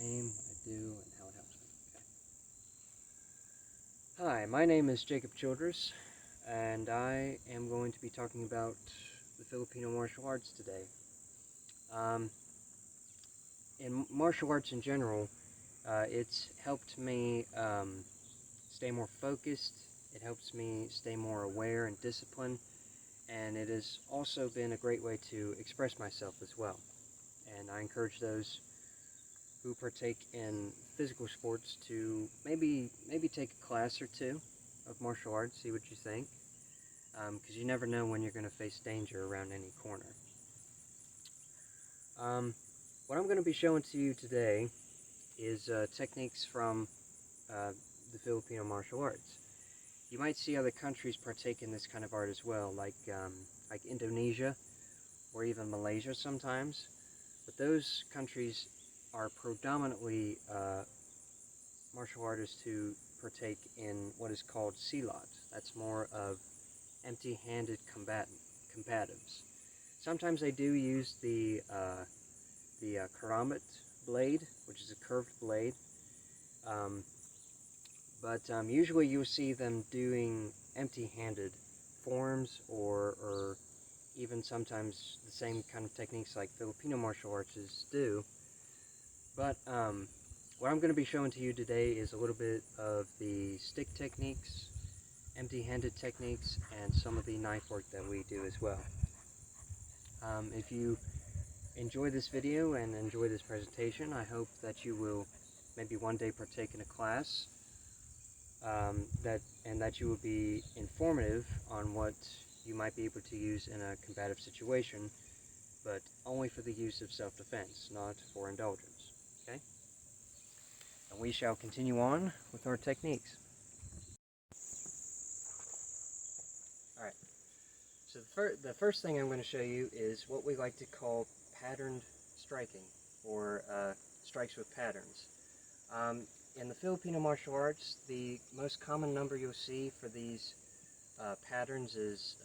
name, what I do, and how it helps me. Okay. Hi, my name is Jacob Childress, and I am going to be talking about the Filipino martial arts today. Um, in martial arts in general, it's helped me stay more focused, it helps me stay more aware and disciplined, and it has also been a great way to express myself as well. And I encourage those who partake in physical sports to maybe take a class or two of martial arts, see what you think, because you never know when you're going to face danger around any corner. What I'm going to be showing to you today is techniques from the Filipino martial arts. You might see other countries partake in this kind of art as well, like Indonesia or even Malaysia sometimes. But those countries are predominantly martial artists who partake in what is called silat. That's more of empty-handed combatives. Sometimes they do use the karamat blade, which is a curved blade, but usually you'll see them doing empty-handed forms or even sometimes the same kind of techniques like Filipino martial arts do. But what I'm going to be showing to you today is a little bit of the stick techniques, empty-handed techniques, and some of the knife work that we do as well. If you enjoy this video and enjoy this presentation, I hope that you will maybe one day partake in a class that you will be informative on what you might be able to use in a combative situation, but only for the use of self-defense, not for indulgence. Okay? And we shall continue on with our techniques. Alright, so the first thing I'm going to show you is what we like to call patterned striking, or strikes with patterns. In the Filipino martial arts, the most common number you'll see for these patterns is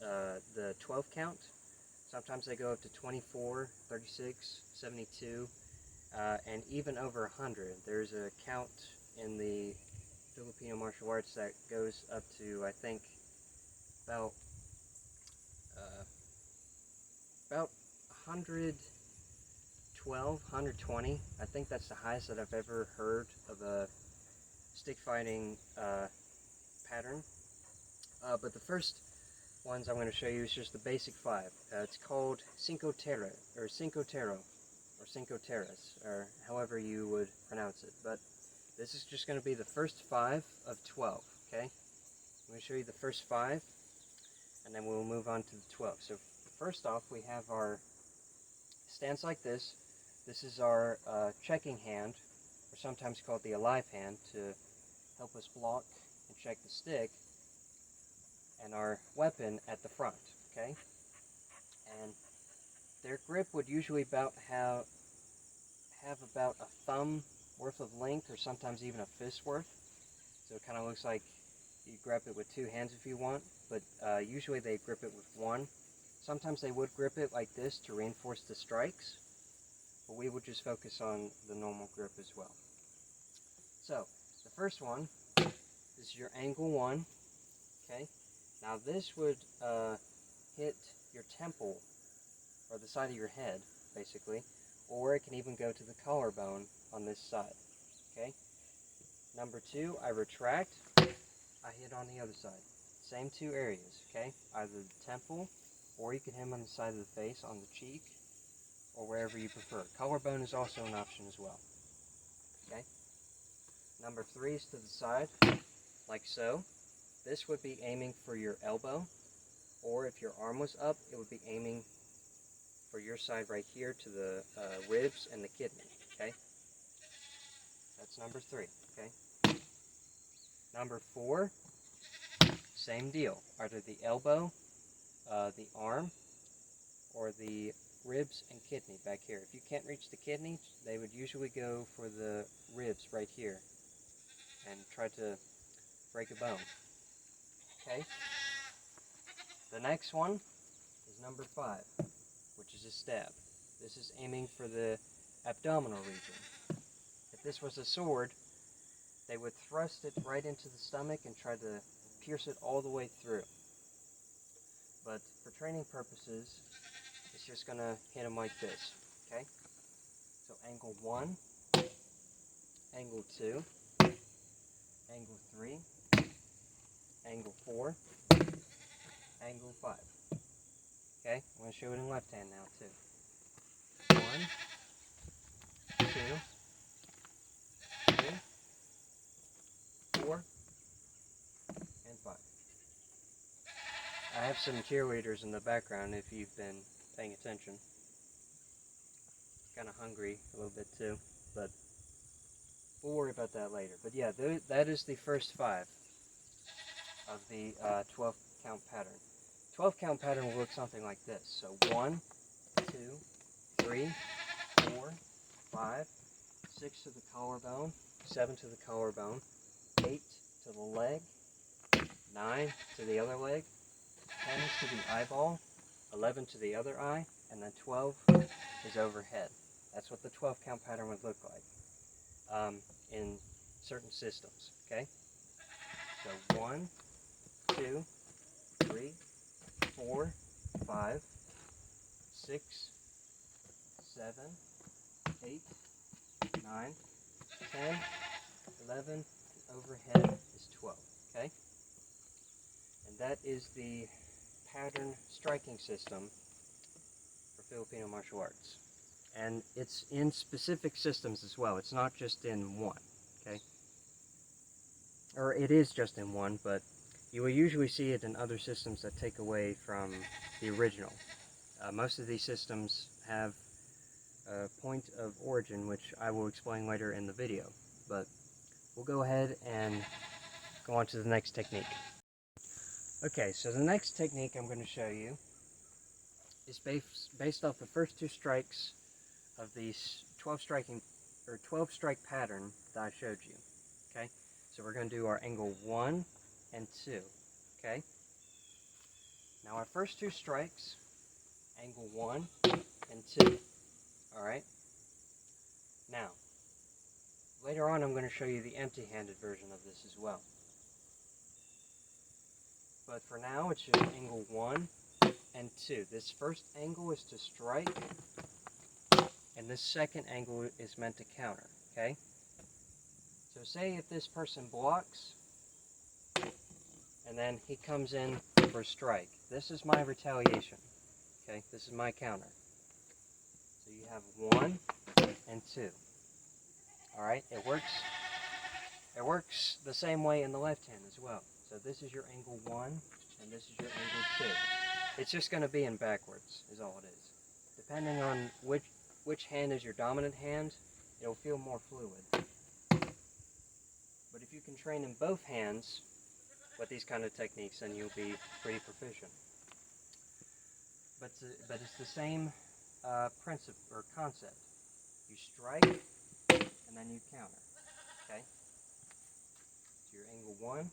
the 12 count. Sometimes they go up to 24, 36, 72, and even over 100. There's a count in the Filipino martial arts that goes up to, I think, about 112, 120. I think that's the highest that I've ever heard of a stick fighting pattern. But the first ones I'm going to show you is just the basic 5. It's called Cinco Terra, or Cinco Terro, or Cinco Terras, or however you would pronounce it. But this is just going to be the first 5 of 12, okay? I'm going to show you the first 5, and then we'll move on to the 12. So first off, we have our stance like this. This is our checking hand, or sometimes called the alive hand, to help us block and check the stick, and our weapon at the front, okay? And their grip would usually have about a thumb worth of length, or sometimes even a fist worth. So it kind of looks like you grip it with 2 hands if you want, but usually they grip it with 1. Sometimes they would grip it like this to reinforce the strikes, but we would just focus on the normal grip as well. So, the first one is your angle 1, okay? Now this would hit your temple, or the side of your head, basically, or it can even go to the collarbone on this side, okay? Number 2, I retract, I hit on the other side. Same 2 areas, okay? Either the temple, or you can hit them on the side of the face, on the cheek, or wherever you prefer. Collarbone is also an option as well, okay? Number 3 is to the side, like so. This would be aiming for your elbow, or if your arm was up, it would be aiming for your side right here to the ribs and the kidney, okay? That's number 3, okay? Number 4, same deal. Either the elbow, the arm, or the ribs and kidney back here. If you can't reach the kidney, they would usually go for the ribs right here and try to break a bone. Okay? The next one is number 5, which is a stab. This is aiming for the abdominal region. If this was a sword, they would thrust it right into the stomach and try to pierce it all the way through. But for training purposes, it's just going to hit them like this, okay? So angle 1, angle 2, angle 3, angle 4, angle 5. Okay, I'm going to show it in left hand now too. 1, 2, 3, 4, and 5. I have some cheerleaders in the background if you've been paying attention. Kind of hungry a little bit too, but we'll worry about that later. But yeah, that is the first 5 of the 12 count pattern. 12 count pattern will look something like this. So 1, 2, 3, 4, 5, 6 to the collarbone, 7 to the collarbone, 8 to the leg, 9 to the other leg, 10 to the eyeball, 11 to the other eye, and then 12 is overhead. That's what the 12 count pattern would look like in certain systems, okay? So 1, 2, 3, 4, 5, 6, 7, 8, 9, 10, 11, overhead is 12, okay? And that is the pattern striking system for Filipino martial arts. And it's in specific systems as well. It's not just in one, okay? Or it is just in one, but you will usually see it in other systems that take away from the original. Most of these systems have a point of origin, which I will explain later in the video. But we'll go ahead and go on to the next technique. Okay, so the next technique I'm going to show you is based off the first 2 strikes of these 12 strike pattern that I showed you. Okay, so we're going to do our angle 1 and 2. Okay, now our first 2 strikes, angle 1 and 2. All right. Now, later on I'm going to show you the empty-handed version of this as well. But for now, it's just angle 1 and 2. This first angle is to strike, and this second angle is meant to counter, okay? So say if this person blocks, and then he comes in for a strike. This is my retaliation, okay? This is my counter. So you have 1 and 2. Alright, it works the same way in the left hand as well. So this is your angle 1, and this is your angle 2. It's just going to be in backwards, is all it is. Depending on which hand is your dominant hand, it'll feel more fluid. But if you can train in both hands with these kind of techniques, then you'll be pretty proficient. But it's the same principle or concept. You strike, and then you counter. Okay? So your angle 1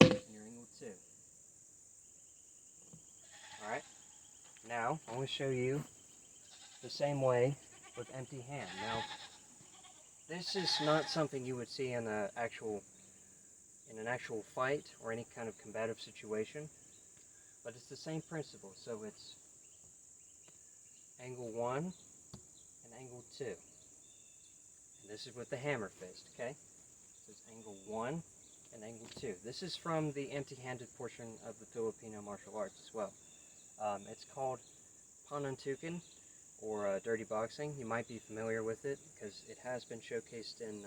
and your angle 2. Alright? Now, I want to show you the same way with empty hand. Now, this is not something you would see in an actual fight or any kind of combative situation, but it's the same principle. So it's angle 1 and angle 2. And this is with the hammer fist, okay? So it's angle 1 and angle 2. This is from the empty-handed portion of the Filipino martial arts as well. It's called Panantukan, or dirty boxing. You might be familiar with it because it has been showcased in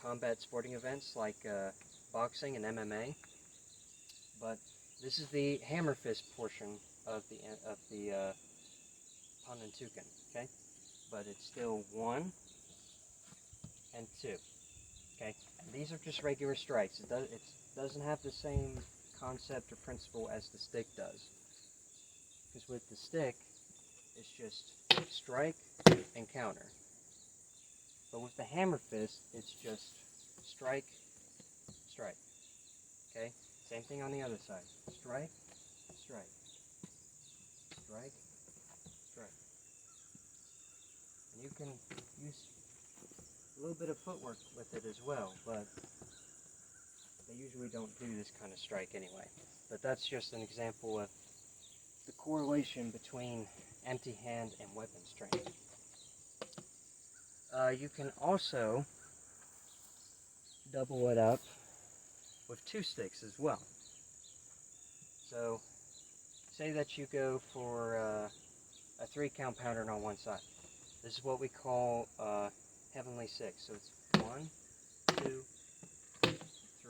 combat sporting events like boxing and MMA. But this is the hammer fist portion of the Panantukan, okay? But it's still 1 and 2, okay? And these are just regular strikes. It doesn't have the same concept or principle as the stick does. Because with the stick, it's just strike and counter. But with the hammer fist, it's just strike, strike. Okay? Same thing on the other side. Strike, strike. Strike, strike. And you can use a little bit of footwork with it as well, but they usually don't do this kind of strike anyway. But that's just an example of the correlation between empty hand and weapons training. You can also double it up with 2 sticks as well. So say that you go for a 3-count pattern on one side. This is what we call Heavenly 6. So it's 1, 2, 3.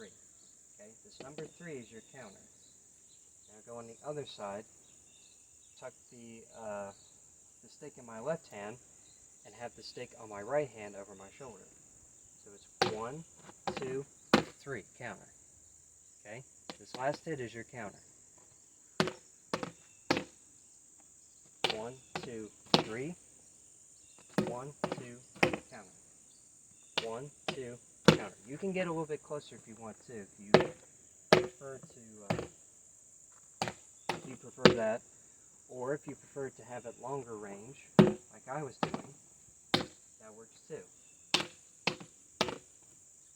Okay, this number 3 is your counter. Now go on the other side, tuck the stick in my left hand, and have the stick on my right hand over my shoulder. So it's 1, 2, 3, counter. Okay, this last hit is your counter. 1, 2, 3. 1, 2, counter. 1, 2, counter. You can get a little bit closer if you want to. If you prefer that, or if you prefer to have it longer range, like I was doing, that works too.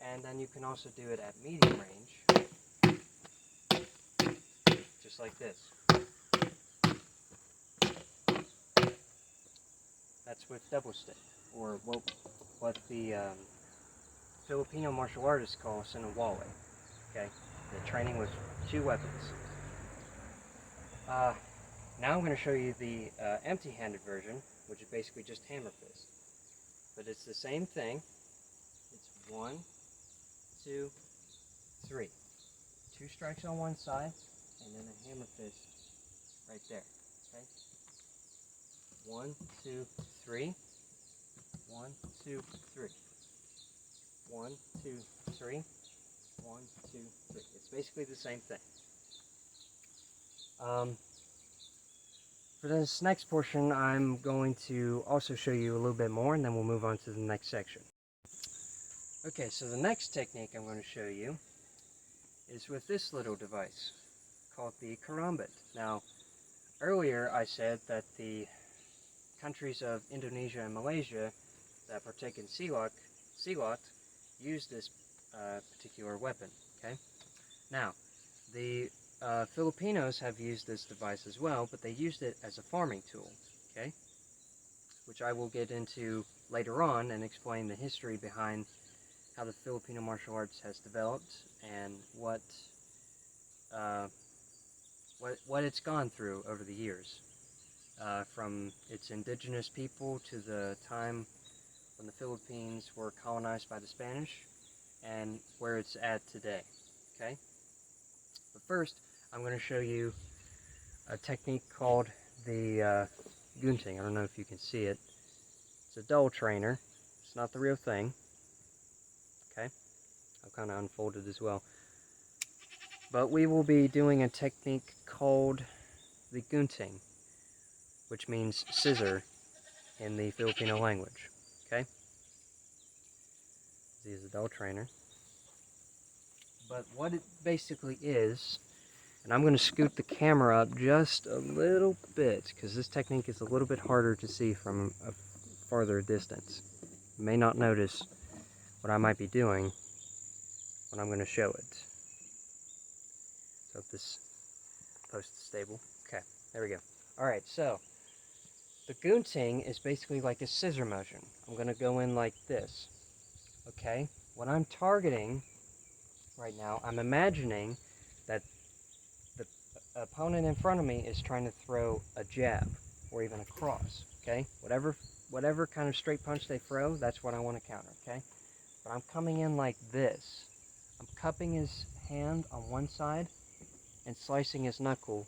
And then you can also do it at medium range, just like this. That's with double stick, or what the Filipino martial artists call sinawali. Okay, the training with 2 weapons. Now I'm going to show you the empty-handed version, which is basically just hammer fist. But it's the same thing. It's 1, 2, 3. 2 strikes on one side, and then a hammer fist right there. Okay. 1, 2, 3. 1, 2, 3. 1, 2, 3. 1, 2, 3. It's basically the same thing. For this next portion, I'm going to also show you a little bit more, and then we'll move on to the next section. Okay, so the next technique I'm going to show you is with this little device called the karambit. Now, earlier I said that the countries of Indonesia and Malaysia that partake in silat use this particular weapon. Okay. Now, the Filipinos have used this device as well, but they used it as a farming tool. Okay, which I will get into later on and explain the history behind how the Filipino martial arts has developed and what it's gone through over the years. From its indigenous people to the time when the Philippines were colonized by the Spanish and where it's at today. Okay? But first, I'm going to show you a technique called the gunting. I don't know if you can see it. It's a dull trainer. It's not the real thing. Okay? I'll kind of unfold it as well. But we will be doing a technique called the gunting, which means scissor in the Filipino language. Okay? This is a dull trainer. But what it basically is, and I'm going to scoot the camera up just a little bit because this technique is a little bit harder to see from a farther distance. You may not notice what I might be doing when I'm going to show it. So if this post is stable. Okay, there we go. Alright, so the gunting is basically like a scissor motion. I'm going to go in like this. Okay, what I'm targeting right now, I'm imagining that the opponent in front of me is trying to throw a jab or even a cross. Okay, whatever kind of straight punch they throw, that's what I want to counter. Okay, but I'm coming in like this. I'm cupping his hand on one side and slicing his knuckle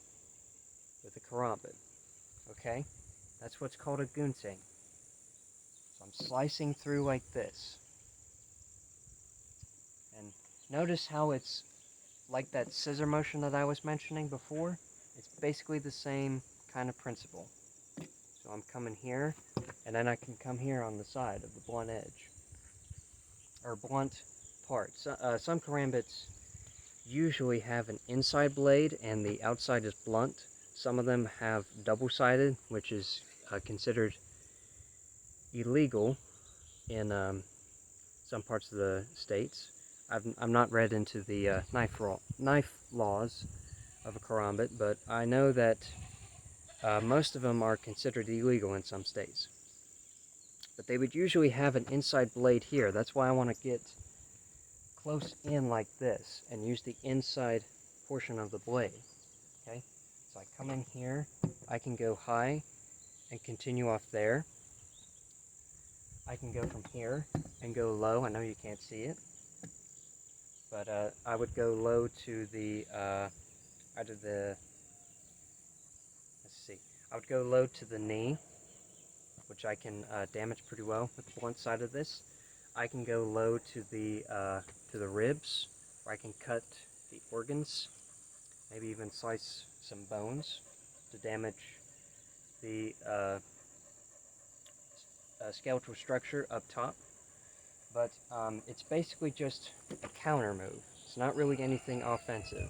with a karambit. Okay, that's what's called a gunting. So I'm slicing through like this. And notice how it's like that scissor motion that I was mentioning before. It's basically the same kind of principle. So I'm coming here, and then I can come here on the side of the blunt edge, or blunt part. So, some karambits usually have an inside blade and the outside is blunt. Some of them have double-sided, which is considered illegal in some parts of the states. I'm not read into the knife laws of a karambit, but I know that most of them are considered illegal in some states. But they would usually have an inside blade here. That's why I want to get close in like this and use the inside portion of the blade. Okay, so I come in here, I can go high and continue off there. I can go from here and go low. I know you can't see it, but I would go low to the out of the, let's see, I would go low to the knee, which I can damage pretty well with the blunt side of this. I can go low to the ribs, where I can cut the organs, maybe even slice some bones to damage the skeletal structure up top. But it's basically just a counter move. It's not really anything offensive.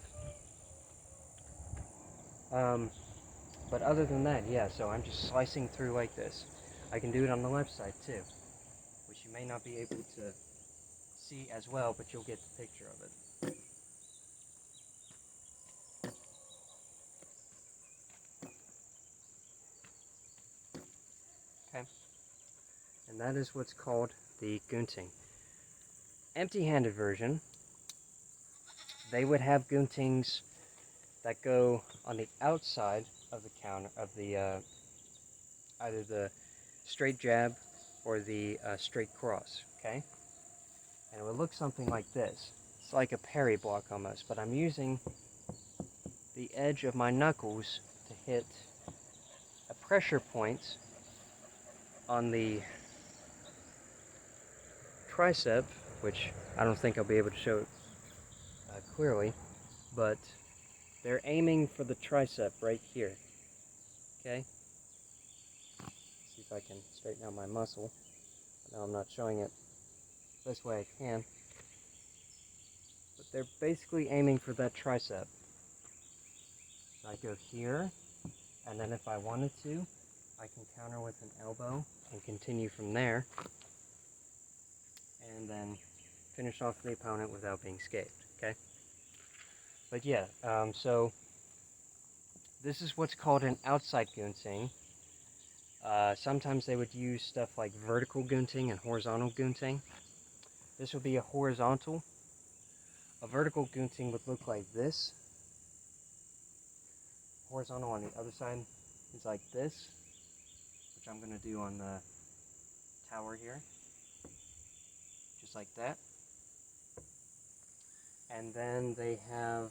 But other than that, yeah, so I'm just slicing through like this. I can do it on the left side too, which you may not be able to see as well, but you'll get the picture of it. Okay, and that is what's called the gunting. Empty-handed version, they would have guntings that go on the outside of the counter, of the either the straight jab or the straight cross, okay? And it would look something like this. It's like a parry block almost, but I'm using the edge of my knuckles to hit a pressure point on the tricep, which I don't think I'll be able to show it clearly, but they're aiming for the tricep right here, okay? See if I can straighten out my muscle. I know I'm not showing it the best way I can, but they're basically aiming for that tricep. So I go here, and then if I wanted to, I can counter with an elbow and continue from there, and then finish off the opponent without being scathed, okay? But yeah, so this is what's called an outside gunting. Sometimes they would use stuff like vertical gunting and horizontal gunting. This would be a horizontal. A vertical gunting would look like this. Horizontal on the other side is like this, which I'm going to do on the tower here. Just like that. And then they have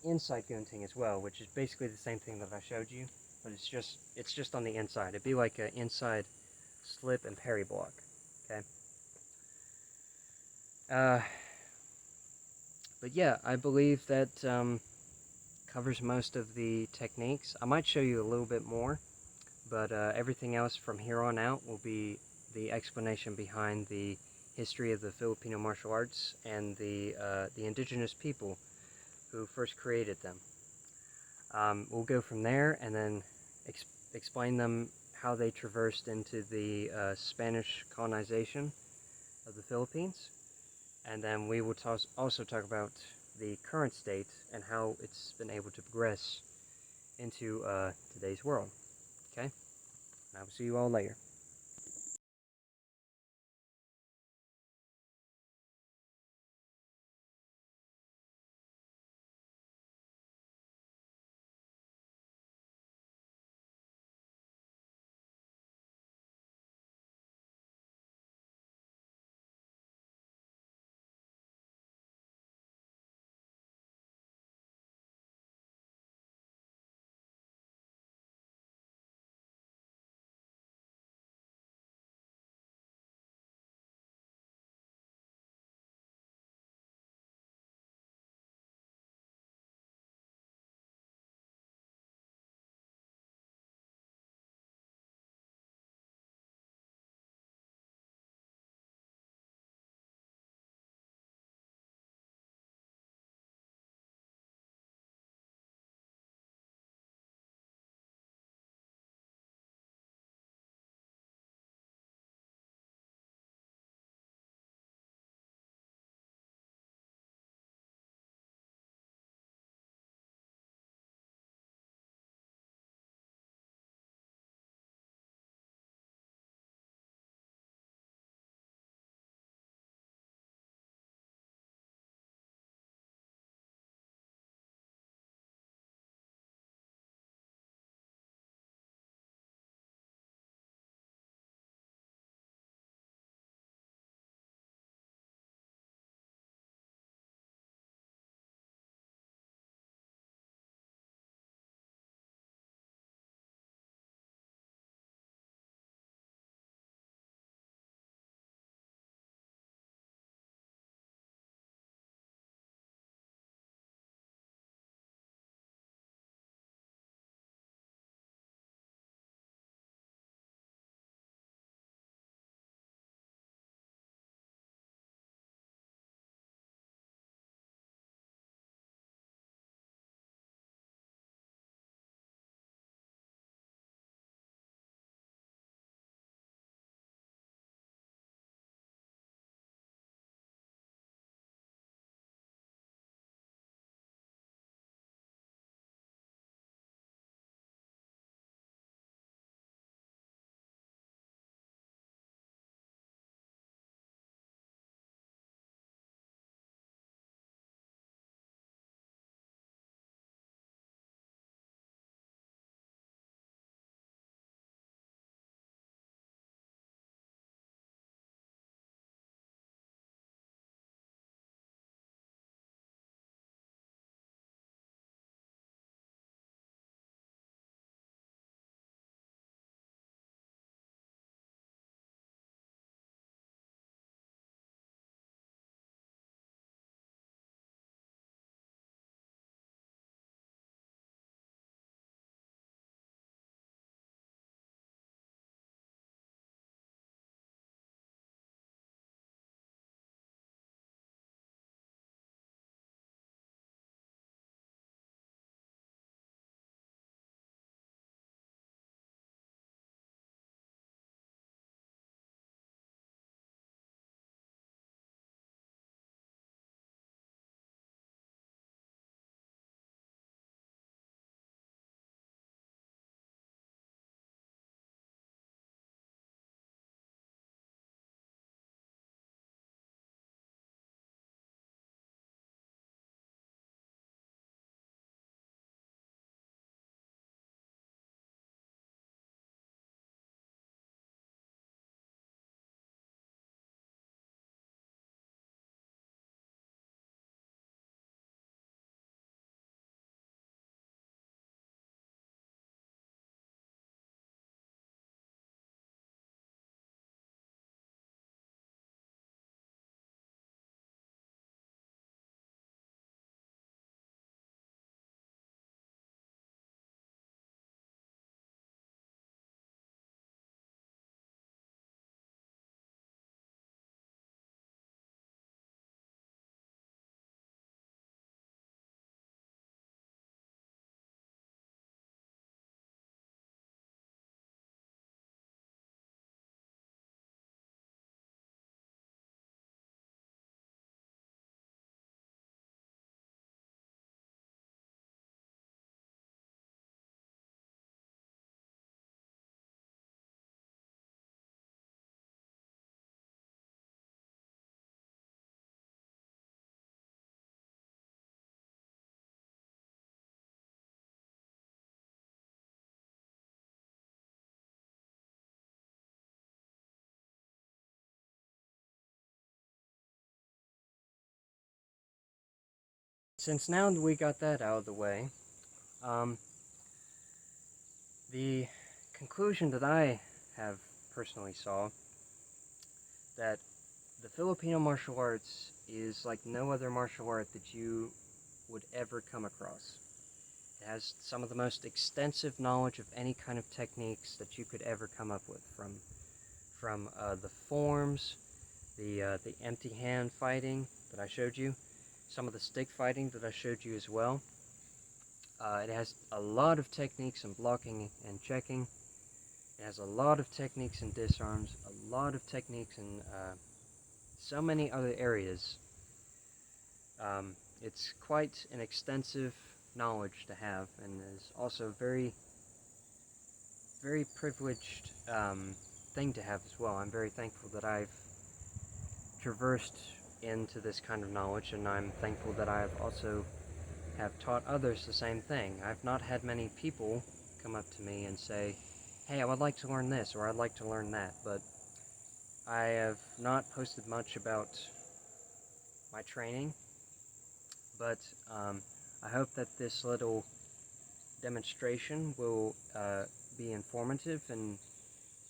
inside gunting as well, which is basically the same thing that I showed you, but it's just on the inside. It'd be like an inside slip and parry block. Okay. But yeah, I believe that covers most of the techniques. I might show you a little bit more, but everything else from here on out will be the explanation behind the history of the Filipino martial arts and the indigenous people who first created them. We'll go from there and then explain them how they traversed into the Spanish colonization of the Philippines, and then we will also talk about the current state and how it's been able to progress into today's world. Okay? And I will see you all later. since now we got that out of the way, the conclusion that I have personally saw that the Filipino martial arts is like no other martial art that you would ever come across. It has some of the most extensive knowledge of any kind of techniques that you could ever come up with, from the forms, the empty hand fighting that I showed you, some of the stick fighting that I showed you as well. It has a lot of techniques in blocking and checking. It has a lot of techniques in disarms, a lot of techniques in so many other areas. It's quite an extensive knowledge to have, and is also very privileged thing to have as well. I'm very thankful that I've traversed into this kind of knowledge, and I'm thankful that I've also have taught others the same thing. I've not had many people come up to me and say, hey, I would like to learn this, or I'd like to learn that, but I have not posted much about my training, but I hope that this little demonstration will be informative and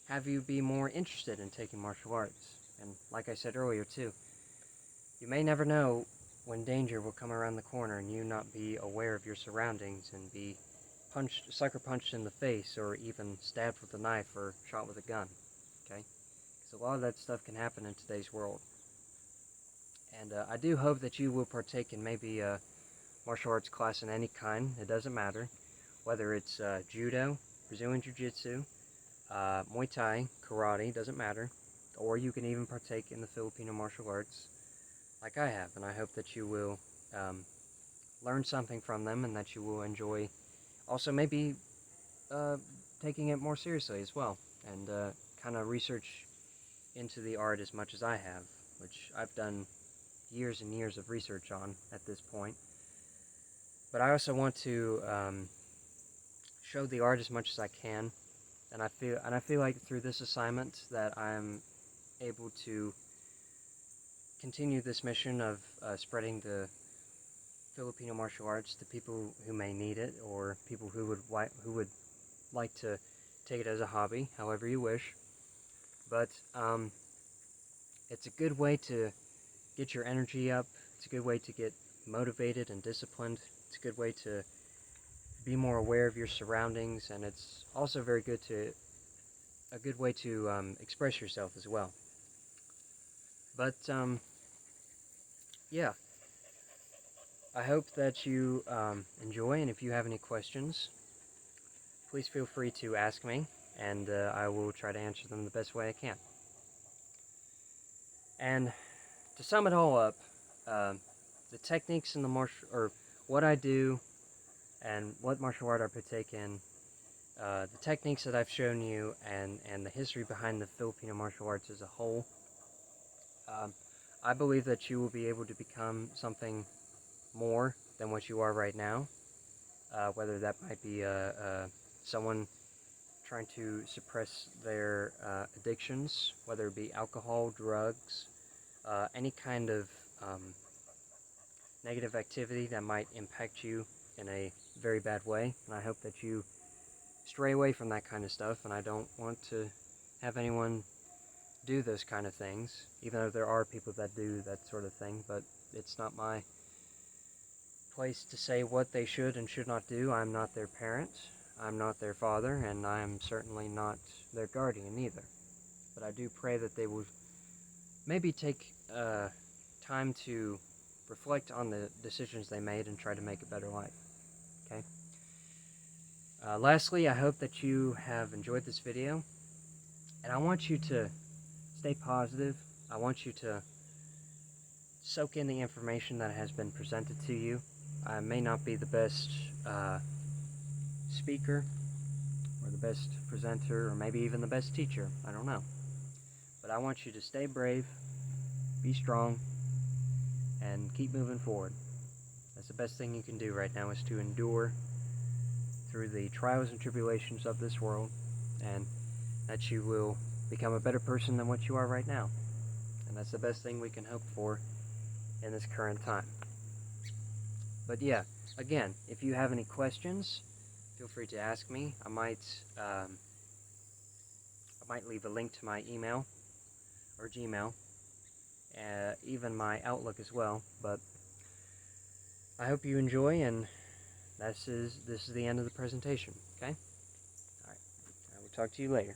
have you be more interested in taking martial arts. And like I said earlier too, you may never know when danger will come around the corner and you not be aware of your surroundings and be sucker punched in the face, or even stabbed with a knife or shot with a gun, okay? Because a lot of that stuff can happen in today's world. And I do hope that you will partake in maybe a martial arts class in any kind. It doesn't matter, whether it's judo, Brazilian jiu-jitsu, Muay Thai, karate, doesn't matter. Or you can even partake in the Filipino martial arts like I have, and I hope that you will learn something from them, and that you will enjoy also maybe taking it more seriously as well, and kind of research into the art as much as I have, which I've done years and years of research on at this point. But I also want to show the art as much as I can, and I feel like through this assignment that I'm able to continue this mission of spreading the Filipino martial arts to people who may need it, or people who would like to take it as a hobby, however you wish. But it's a good way to get your energy up. It's a good way to get motivated and disciplined. It's a good way to be more aware of your surroundings, and it's also a good way to express yourself as well. But yeah, I hope that you enjoy, and if you have any questions, please feel free to ask me, and I will try to answer them the best way I can. And to sum it all up, the techniques in the what I do and what martial art I partake in, the techniques that I've shown you, and the history behind the Filipino martial arts as a whole, I believe that you will be able to become something more than what you are right now, whether that might be someone trying to suppress their addictions, whether it be alcohol, drugs, any kind of negative activity that might impact you in a very bad way. And I hope that you stray away from that kind of stuff, and I don't want to have anyone do those kind of things, even though there are people that do that sort of thing, but it's not my place to say what they should and should not do. I'm not their parent, I'm not their father, and I'm certainly not their guardian either. But I do pray that they will maybe take time to reflect on the decisions they made and try to make a better life. Okay? Lastly, I hope that you have enjoyed this video, and I want you to stay positive. I want you to soak in the information that has been presented to you. I may not be the best speaker, or the best presenter, or maybe even the best teacher. I don't know. But I want you to stay brave, be strong, and keep moving forward. That's the best thing you can do right now, is to endure through the trials and tribulations of this world, and that you will become a better person than what you are right now. And that's the best thing we can hope for in this current time. But yeah, again, if you have any questions, feel free to ask me. I might leave a link to my email or Gmail, even my Outlook as well. But I hope you enjoy, and this is the end of the presentation. Okay. All right. I will talk to you later.